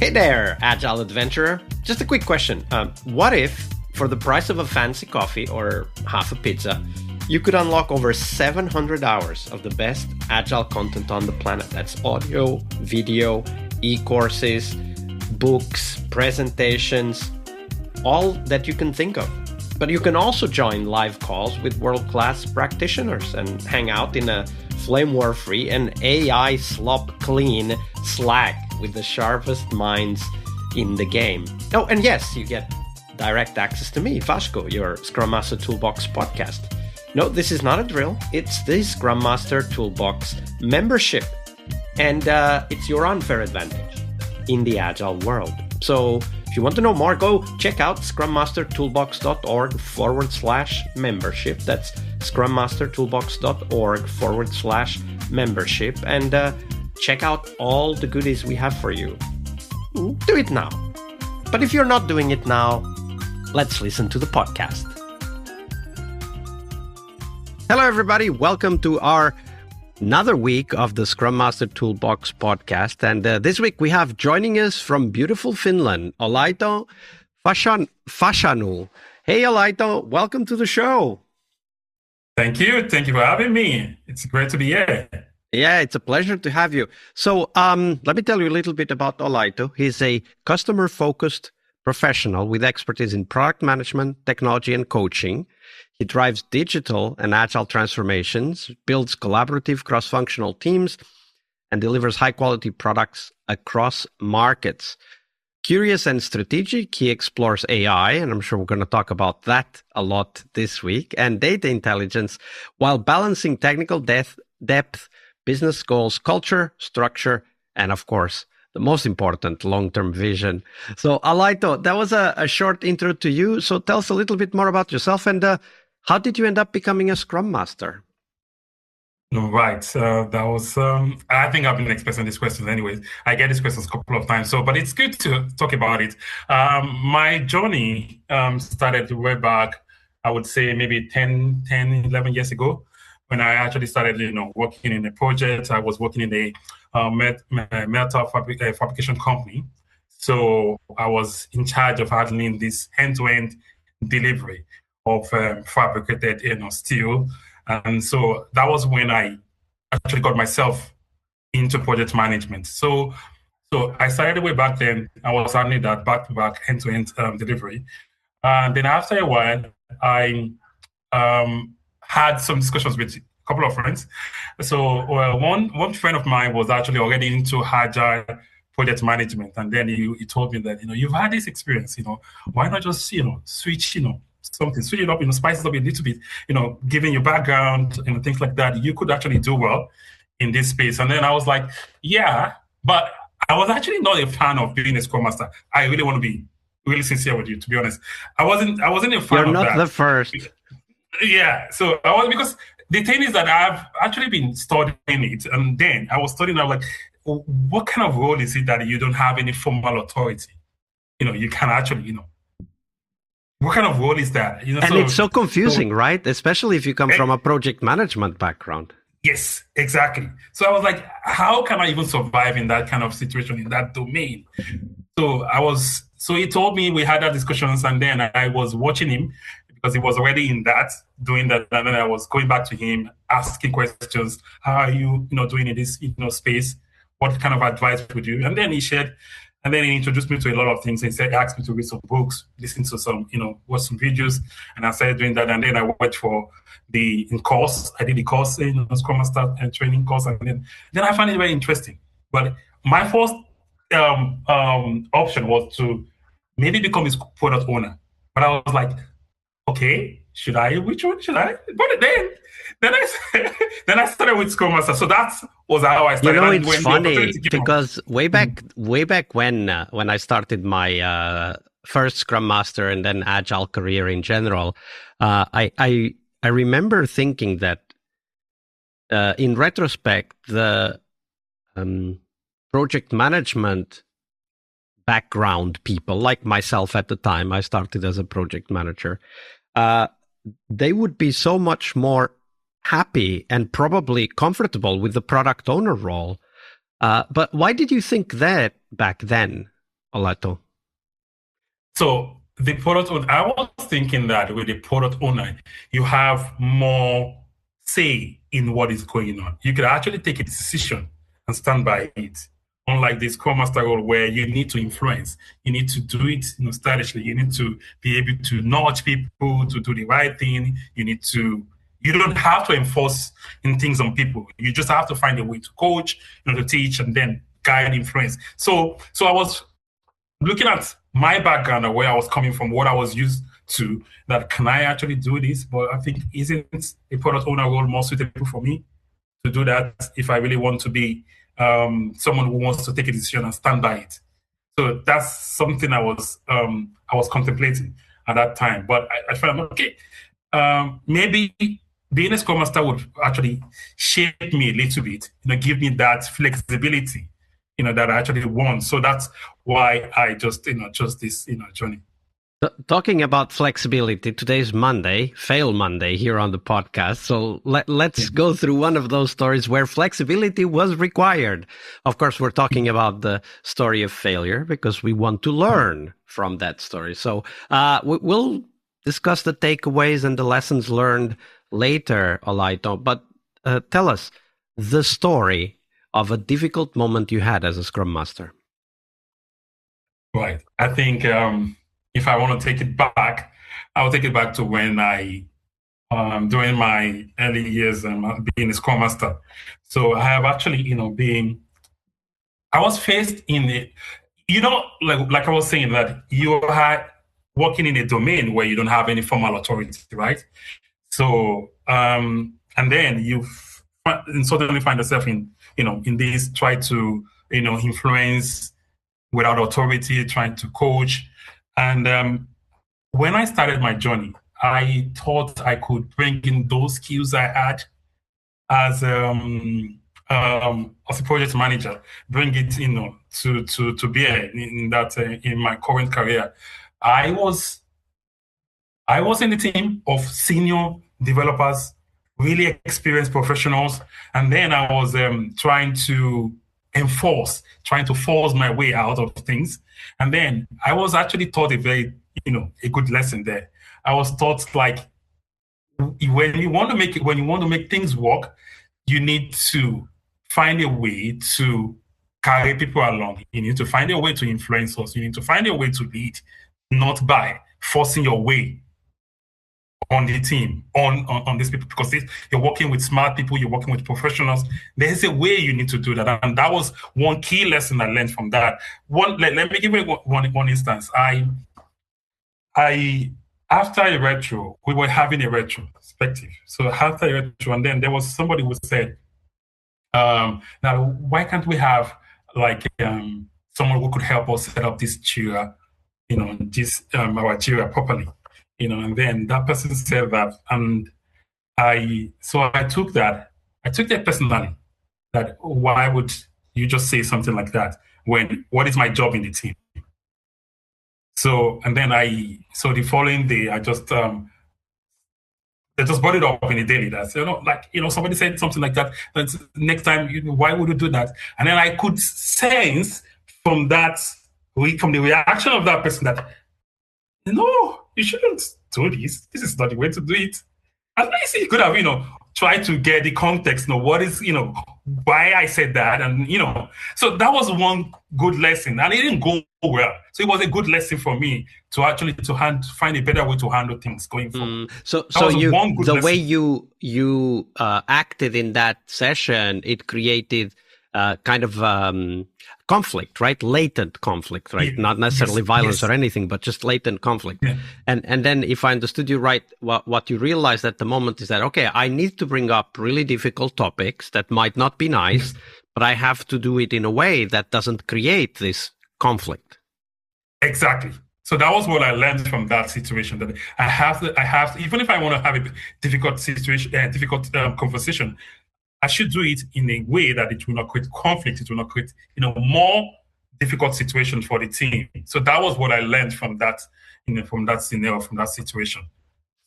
Hey there, Agile Adventurer. Just a quick question. What if, for the price of a fancy coffee or half a pizza, you could unlock over 700 hours of the best Agile content on the planet? That's audio, video, e-courses, books, presentations, all that you can think of. But you can also join live calls with world-class practitioners and hang out in a flame war-free and AI slop-clean Slack with the sharpest minds in the game. Oh, and yes, you get direct access to me, Fashko, your Scrum Master Toolbox podcast. No, this is not a drill. It's the Scrum Master Toolbox membership. And it's your unfair advantage in the Agile world. So if you want to know more, go check out scrummastertoolbox.org/membership. That's scrummastertoolbox.org/membership. And check out all the goodies we have for you. Do it now. But if you're not doing it now, let's listen to the podcast. Hello, everybody. Welcome to our another week of the Scrum Master Toolbox podcast. And this week we have joining us from beautiful Finland, Olaitan Fashanu. Hey, Olaitan, welcome to the show. Thank you. Thank you for having me. It's great to be here. Yeah, it's a pleasure to have you. So let me tell you a little bit about Olaitan. He's a customer-focused professional with expertise in product management, technology, and coaching. He drives digital and agile transformations, builds collaborative cross-functional teams, and delivers high-quality products across markets. Curious and strategic, he explores AI, and I'm sure we're going to talk about that a lot this week, and data intelligence, while balancing technical depth, business goals, culture, structure, and of course, the most important, long-term vision. So, Olaitan, that was a short intro to you. So tell us a little bit more about yourself and how did you end up becoming a Scrum Master? Right. That was, I think I've been expecting this question anyways. I get these questions a couple of times, but it's good to talk about it. My journey started way back, I would say maybe 10, 11 years ago, when I actually started, working in a project. I was working in a metal fabrication company. So I was in charge of handling this end-to-end delivery of fabricated steel. And so that was when I actually got myself into project management. So I started way back then. I was handling that back-to-back end-to-end delivery. And then after a while, I had some discussions with a couple of friends. So one friend of mine was actually already into agile project management. And then he told me that, you've had this experience, why not just, switch, switch it up, spice it up a little bit, given your background, things like that, you could actually do well in this space. And then I was like, yeah, but I was actually not a fan of being a Scrum Master. I really want to be really sincere with you, to be honest. I wasn't a fan of that. You're not the first. Yeah, so I was, because the thing is that I've actually been studying it, and then I was studying, I was like, what kind of role is it that you don't have any formal authority? You can actually, what kind of role is that? And it's so confusing, right? Especially if you come from a project management background. Yes, exactly. So I was like, how can I even survive in that kind of situation, in that domain? So he told me, we had that discussions, and then I was watching him because he was already in that, doing that. And then I was going back to him, asking questions. How are you, doing in this, space? What kind of advice would you? And then he shared, and then he introduced me to a lot of things. He asked me to read some books, listen to some, watch some videos. And I started doing that. And then I went for the course. I did the course, Scrum Master and training course. And then I found it very interesting. But my first option was to maybe become a product owner. But I was like, okay, should I? Which one should I? But then I started with Scrum Master. So that was how I started. It's funny because way back when I started my first Scrum Master and then Agile career in general, I remember thinking that in retrospect, the project management background people like myself at the time, I started as a project manager, they would be so much more happy and probably comfortable with the product owner role. But why did you think that back then? Olato? So the product owner, I was thinking that with the product owner, you have more say in what is going on. You could actually take a decision and stand by it. Unlike the Scrum Master role where you need to influence, you need to do it, stylishly. You need to be able to nudge people to do the right thing. You don't have to enforce in things on people. You just have to find a way to coach, to teach and then guide, influence. So I was looking at my background and where I was coming from, what I was used to, that can I actually do this? But I think isn't a product owner role more suitable for me to do that if I really want to be someone who wants to take a decision and stand by it. So that's something I was contemplating at that time. But I found okay, maybe being a Scrum Master would actually shape me a little bit, give me that flexibility, that I actually want. So that's why I just, chose this, journey. Talking about flexibility, today's Monday, Fail Monday here on the podcast. So let's go through one of those stories where flexibility was required. Of course, we're talking about the story of failure because we want to learn from that story. So we'll discuss the takeaways and the lessons learned later, Olaitan. But tell us the story of a difficult moment you had as a Scrum Master. Right. I think if I want to take it back, I'll take it back to when I, during my early years being a Scrum Master. So I have actually, I was faced in it, like I was saying that you are working in a domain where you don't have any formal authority, right? So, and then you suddenly find yourself in this, try to, influence without authority, trying to coach. And when I started my journey, I thought I could bring in those skills I had as a project manager, bring it, to bear in that in my current career. I was in the team of senior developers, really experienced professionals, and then I was trying to force my way out of things. And then I was actually taught a very, a good lesson there. I was taught like when you want to make things work, you need to find a way to carry people along. You need to find a way to influence us. You need to find a way to lead, not by forcing your way on the team, on these people, because you're working with smart people, you're working with professionals. There's a way you need to do that. And that was one key lesson I learned from that. Let me give you one instance. I after a retro, we were having a retrospective. So after a retro, and then there was somebody who said, now why can't we have like someone who could help us set up this Jira, our Jira properly? And then that person said that, and I took that personally, that why would you just say something like that when what is my job in the team? So, and then the following day, I just brought it up in a daily that, somebody said something like that. Next time, why would you do that? And then I could sense from the reaction of that person that, no, you shouldn't do this. This is not the way to do it. At least you could have, tried to get the context, what is, why I said that. And, so that was one good lesson. And it didn't go well. So it was a good lesson for me to actually find a better way to handle things going forward. So the way you acted in that session, it created kind of conflict, right? Latent conflict, right? Yeah. Not necessarily violence or anything, but just latent conflict. Yeah. And then if I understood you right, what you realized at the moment is that, okay, I need to bring up really difficult topics that might not be nice, but I have to do it in a way that doesn't create this conflict. Exactly. So that was what I learned from that situation, that I have to, even if I want to have a difficult situation, conversation, I should do it in a way that it will not create conflict. It will not create, more difficult situations for the team. So that was what I learned from that, from that scenario, from that situation.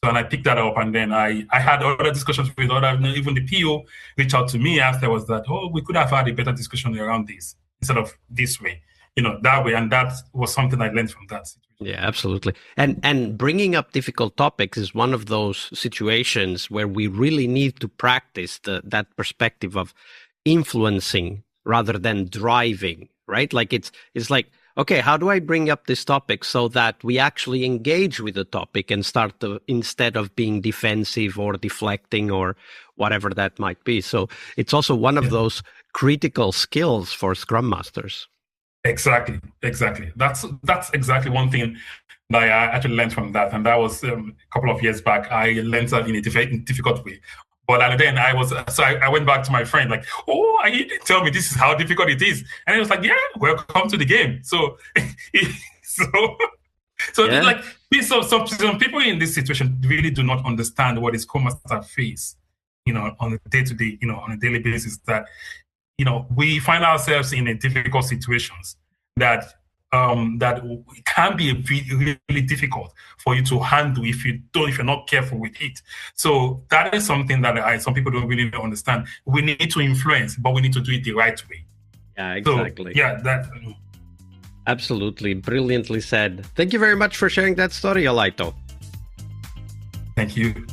So, and I picked that up, and then I had other discussions with even the PO reached out to me afterwards that, we could have had a better discussion around this instead of this way. that way. And that was something I learned from that situation. Yeah, absolutely. And bringing up difficult topics is one of those situations where we really need to practice that perspective of influencing rather than driving, right? Like it's like, okay, how do I bring up this topic so that we actually engage with the topic and start to, instead of being defensive or deflecting or whatever that might be. So it's also one of those critical skills for Scrum Masters. Exactly. That's exactly one thing that I actually learned from that. And that was a couple of years back. I learned that in a difficult way. But then I went back to my friend like, oh, you didn't tell me this is how difficult it is. And he was like, yeah, welcome to the game. So, like, some people in this situation really do not understand what is Scrum Master face, on a day-to-day, on a daily basis, that, we find ourselves in difficult situations that can be really difficult for you to handle if you're not careful with it. So that is something that some people don't really understand. We need to influence, but we need to do it the right way. Yeah, exactly. So, absolutely, brilliantly said. Thank you very much for sharing that story, Olaitan. Thank you.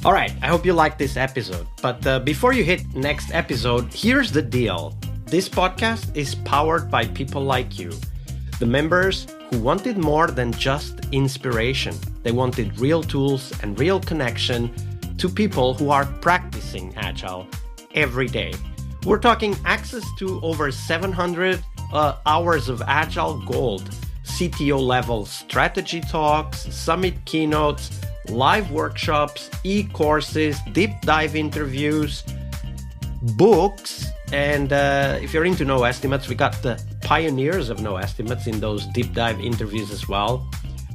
All right, I hope you liked this episode. But before you hit next episode, here's the deal. This podcast is powered by people like you, the members who wanted more than just inspiration. They wanted real tools and real connection to people who are practicing Agile every day. We're talking access to over 700 hours of Agile Gold, CTO level strategy talks, summit keynotes, live workshops, e-courses, deep dive interviews, books, and if you're into no estimates, we got the pioneers of no estimates in those deep dive interviews as well.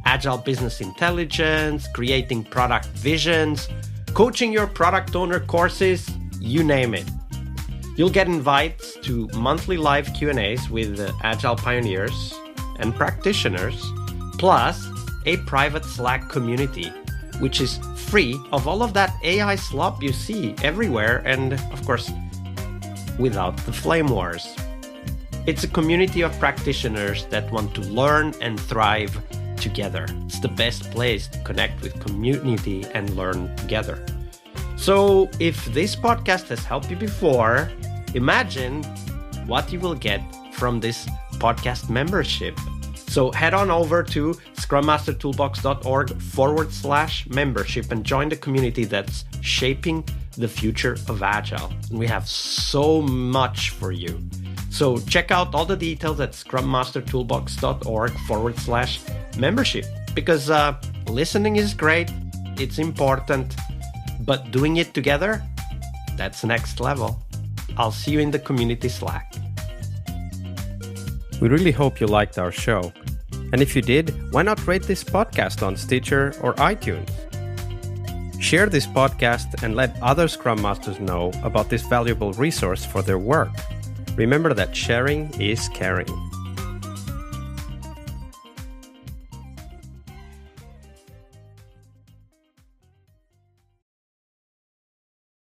Agile business intelligence, creating product visions, coaching your product owner courses, you name it. You'll get invites to monthly live Q&As with Agile pioneers and practitioners, plus a private Slack community, which is free of all of that AI slop you see everywhere, and of course, without the flame wars. It's a community of practitioners that want to learn and thrive together. It's the best place to connect with community and learn together. So if this podcast has helped you before, imagine what you will get from this podcast membership. So head on over to scrummastertoolbox.org/membership and join the community that's shaping the future of Agile. And we have so much for you. So check out all the details at scrummastertoolbox.org/membership, because listening is great, it's important, but doing it together, that's next level. I'll see you in the community Slack. We really hope you liked our show. And if you did, why not rate this podcast on Stitcher or iTunes? Share this podcast and let other Scrum Masters know about this valuable resource for their work. Remember that sharing is caring.